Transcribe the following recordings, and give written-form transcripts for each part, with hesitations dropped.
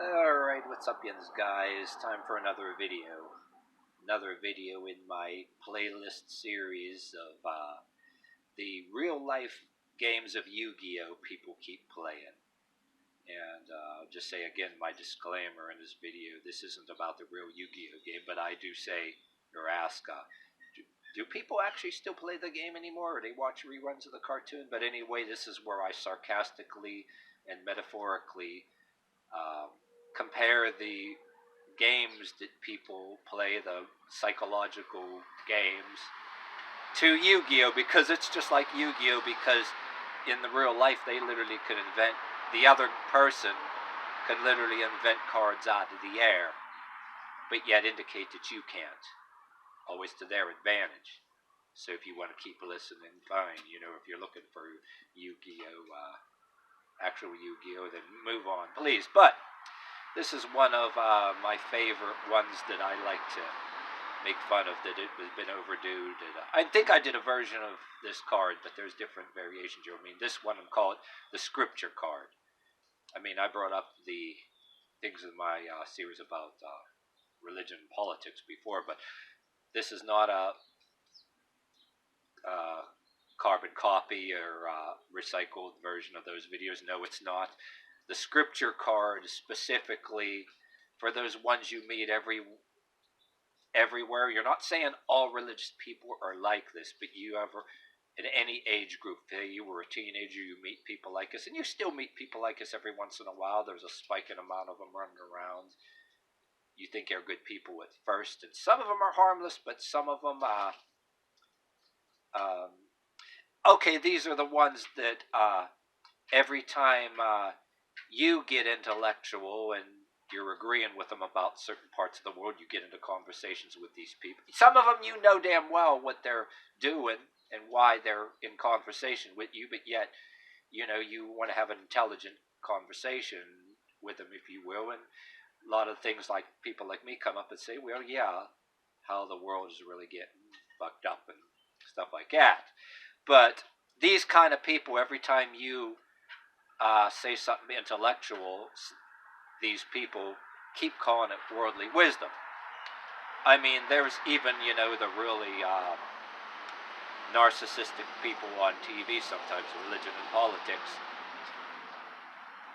Alright, what's up, yins guys? Time for another video. Another video in my playlist series of the real life games of Yu-Gi-Oh! People keep playing. And I'll just say again my disclaimer in this video, this isn't about the real Yu-Gi-Oh! Game, but I do say, or ask, do people actually still play the game anymore, or they watch reruns of the cartoon? But anyway, this is where I sarcastically and metaphorically um, compare the games that people play, the psychological games, to Yu-Gi-Oh! Because it's just like Yu-Gi-Oh! Because in the real life, they literally could invent, the other person could literally invent cards out of the air, but yet indicate that you can't, always to their advantage. So if you want to keep listening, fine. You know, if you're looking for Yu-Gi-Oh! Actual Yu-Gi-Oh! Then move on, please. But this is one of my favorite ones that I like to make fun of, that it has been overdue. I think I did a version of this card, but there's different variations. I mean, this one I'm calling the scripture card. I mean, I brought up the things in my series about religion and politics before, but this is not a carbon copy or recycled version of those videos. No, it's not. The scripture card specifically for those ones you meet everywhere. You're not saying all religious people are like this, but you ever, in any age group, say you were a teenager, you meet people like us, and you still meet people like us every once in a while. There's a spiking amount of them running around. You think they're good people at first, and some of them are harmless, but some of them, okay, these are the ones that every time you get intellectual and you're agreeing with them about certain parts of the world, you get into conversations with these people. Some of them you know damn well what they're doing and why they're in conversation with you, but yet, you know, you want to have an intelligent conversation with them, if you will. And a lot of things like people like me come up and say, well, yeah, how the world is really getting fucked up and stuff like that. But these kind of people, every time you say something intellectual, these people keep calling it worldly wisdom. I mean, there's even, you know, the really narcissistic people on TV sometimes, religion and politics.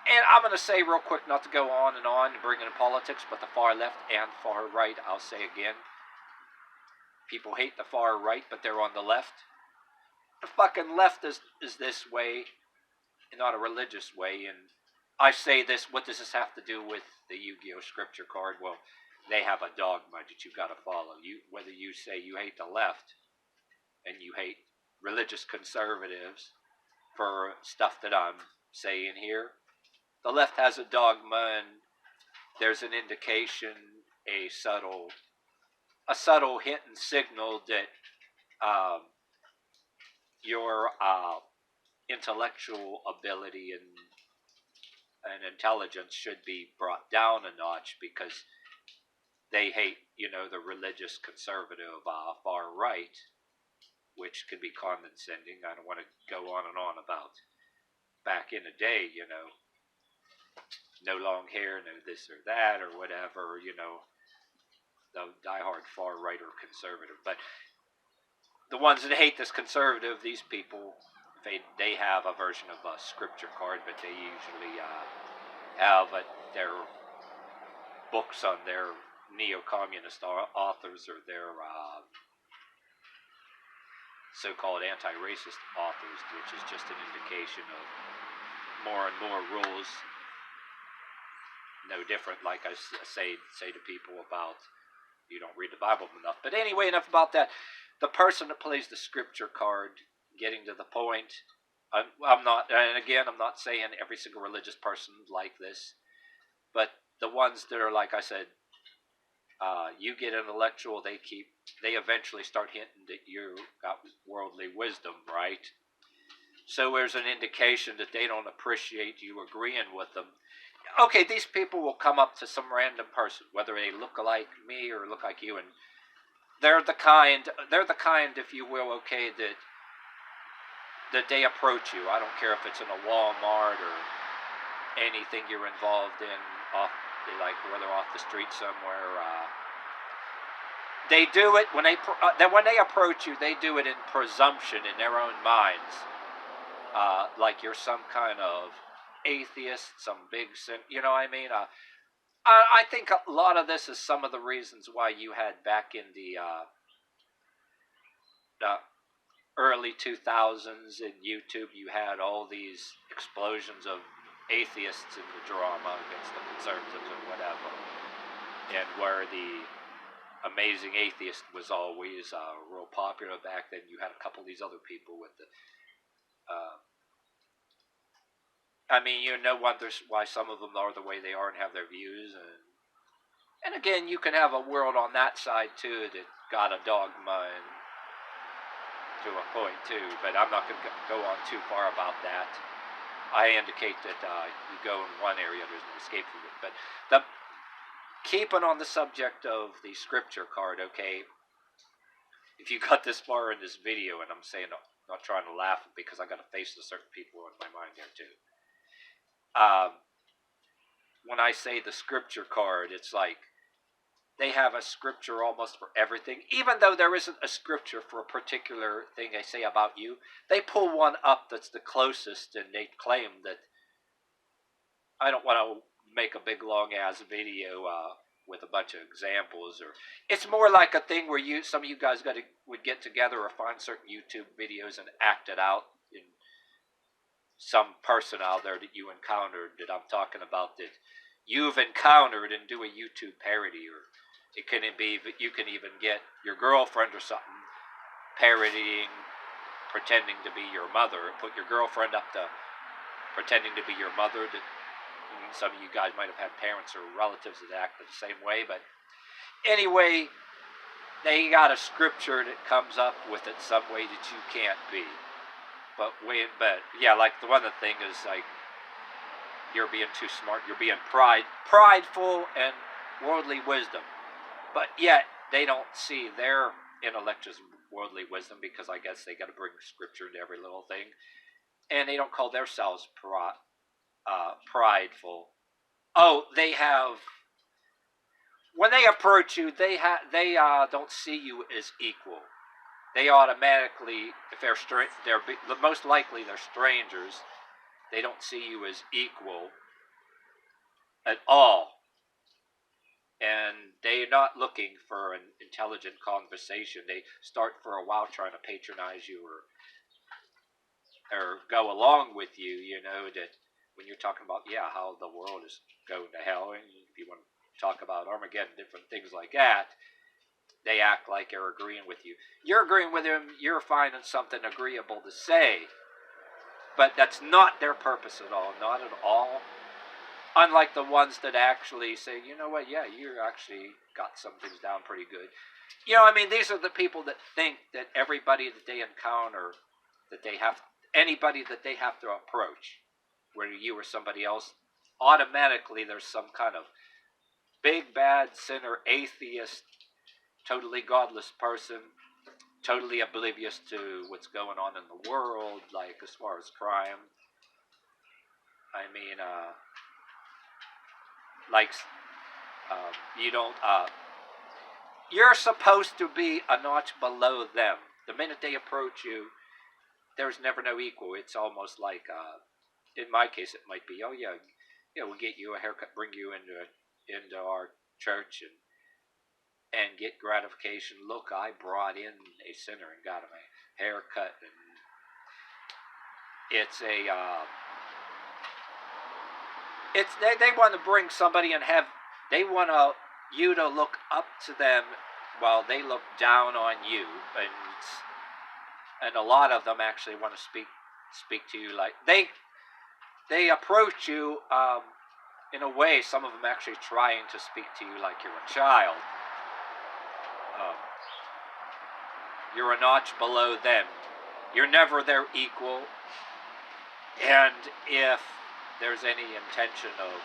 And I'm going to say real quick, not to go on and bringing in politics, but the far left and far right, I'll say again. People hate the far right, but they're on the left. The fucking left is this way, not a religious way. And I say this, what does this have to do with the Yu-Gi-Oh! Scripture card? Well, they have a dogma that you've got to follow. Whether you say you hate the left and you hate religious conservatives for stuff that I'm saying here, the left has a dogma, and there's an indication, a subtle hint and signal that your intellectual ability and intelligence should be brought down a notch, because they hate, you know, the religious conservative far right, which can be condescending. I don't want to go on and on about back in the day, you know, no long hair, no this or that or whatever, you know, the diehard far right or conservative. But the ones that hate this conservative, these people, they have a version of a scripture card, but they usually have their books on their neo-communist authors, or their so-called anti-racist authors, which is just an indication of more and more rules. No different, like I say to people about, you don't read the Bible enough. But anyway, enough about that. The person that plays the scripture card, getting to the point, I'm not, and again, I'm not saying every single religious person like this, but the ones that are, like I said, you get intellectual, they eventually start hinting that you got worldly wisdom, right? So there's an indication that they don't appreciate you agreeing with them. Okay, these people will come up to some random person, whether they look like me or look like you, and they're the kind, if you will, okay, that they approach you. I don't care if it's in a Walmart or anything you're involved in, like where they're off the street somewhere. They do it when they approach you. They do it in presumption in their own minds, like you're some kind of atheist, some big sin. You know what I mean? I think a lot of this is some of the reasons why you had back in the early 2000s in YouTube, you had all these explosions of atheists in the drama against the conservatives or whatever, and where the Amazing Atheist was always real popular back then. You had a couple of these other people with the. I mean, you know why some of them are the way they are and have their views, and again, you can have a world on that side too that got a dogma and to a point too. But I'm not going to go on too far about that. I indicate that you go in one area, there's no escape from it. But keeping on the subject of the scripture card, okay, if you got this far in this video, and I'm saying not trying to laugh because I got to face the certain people in my mind there too. When I say the scripture card, it's like they have a scripture almost for everything. Even though there isn't a scripture for a particular thing they say about you, they pull one up that's the closest, and they claim that. I don't want to make a big long ass video with a bunch of examples, or it's more like a thing where some of you guys would get together or find certain YouTube videos and act it out in some person out there that you encountered that I'm talking about that you've encountered, and do a YouTube parody. Or it can be, you can even get your girlfriend or something parodying, pretending to be your mother, put your girlfriend up to pretending to be your mother. Some of you guys might have had parents or relatives that act the same way, but anyway, they got a scripture that comes up with it some way that you can't be. But yeah, like the one thing is like you're being too smart, you're being prideful and worldly wisdom. But yet they don't see their intellect as worldly wisdom, because I guess they got to bring scripture into every little thing, and they don't call themselves prideful. Oh, they have. When they approach you, they don't see you as equal. They automatically, if they're most likely they're strangers. They don't see you as equal at all, and they're not looking for an intelligent conversation. They start for a while trying to patronize you or go along with you. You know that. When you're talking about, how the world is going to hell, and if you want to talk about Armageddon, different things like that, they act like they're agreeing with you. You're agreeing with them, you're finding something agreeable to say, but that's not their purpose at all, not at all. Unlike the ones that actually say, you know what, you actually got some things down pretty good. You know, I mean, these are the people that think that everybody that they encounter, anybody that they have to approach, whether you or somebody else, automatically there's some kind of big bad sinner, atheist, totally godless person, totally oblivious to what's going on in the world, like as far as crime. I mean, you don't, you're supposed to be a notch below them. The minute they approach you, there's never no equal. It's almost like, in my case, it might be, we'll get you a haircut, bring you into our church and get gratification. Look, I brought in a sinner and got him a haircut, and it's they want to bring somebody and they want you to look up to them while they look down on you, and a lot of them actually want to speak to you like they approach you in a way, some of them actually trying to speak to you like you're a child. You're a notch below them. You're never their equal. And if there's any intention of,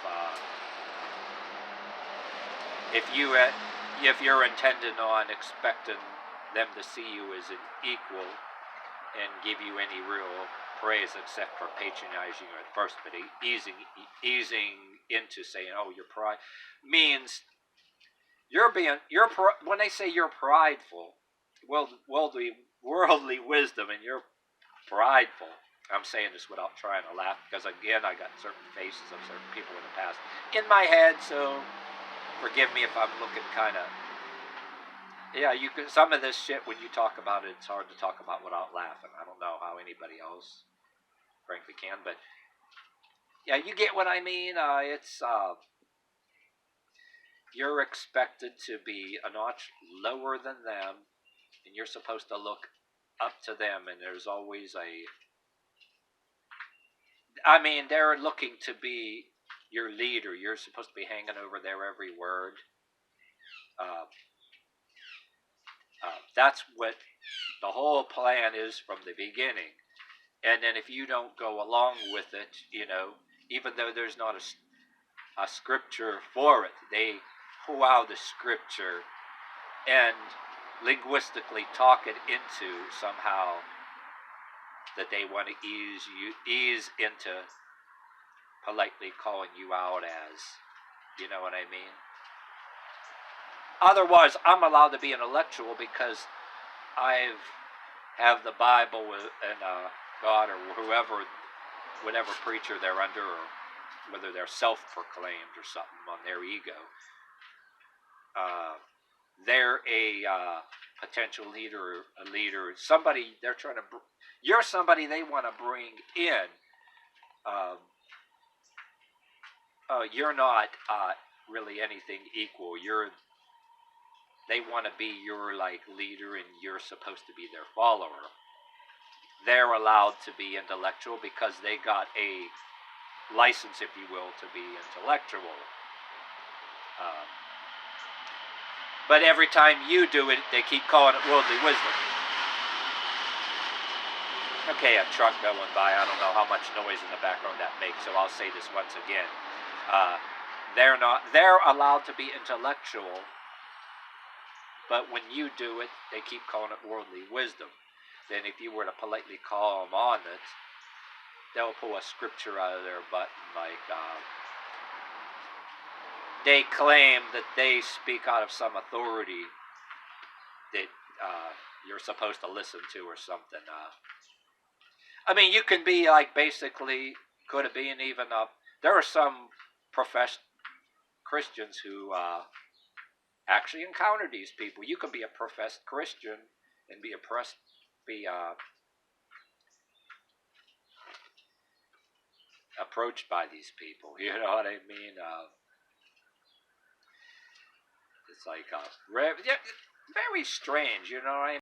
if you're intending on expecting them to see you as an equal and give you any real praise except for patronizing you at first, but easing into saying, "Oh, you're pride," means when they say you're prideful, worldly wisdom, and you're prideful. I'm saying this without trying to laugh because again, I got certain faces of certain people in the past in my head, so forgive me if I'm looking kind of. Yeah, you can. Some of this shit when you talk about it, it's hard to talk about without laughing. I don't know how anybody else, frankly, can, but yeah, you get what I mean. It's you're expected to be a notch lower than them, and you're supposed to look up to them. And there's always I mean, they're looking to be your leader. You're supposed to be hanging over their every word. Uh, that's what the whole plan is from the beginning. And then if you don't go along with it, even though there's not a scripture for it, they pull out the scripture and linguistically talk it into somehow that they want to ease into politely calling you out as, you know what I mean? Otherwise, I'm allowed to be intellectual because I have the Bible and God or whoever, whatever preacher they're under, or whether they're self-proclaimed or something on their ego. They're a potential leader, somebody they're trying to. You're somebody they want to bring in. You're not really anything equal. They want to be your leader, and you're supposed to be their follower. They're allowed to be intellectual because they got a license, if you will, to be intellectual. But every time you do it, they keep calling it worldly wisdom. Okay, a truck going by. I don't know how much noise in the background that makes, so I'll say this once again. They're allowed to be intellectual, but when you do it, they keep calling it worldly wisdom. Then if you were to politely call them on it, they'll pull a scripture out of their butt and they claim that they speak out of some authority that you're supposed to listen to or something. I mean, you can be basically, could it be, and even there are some professed Christians who actually encounter these people. You can be a professed Christian and be approached by these people. You know what I mean? It's very strange. You know what I mean?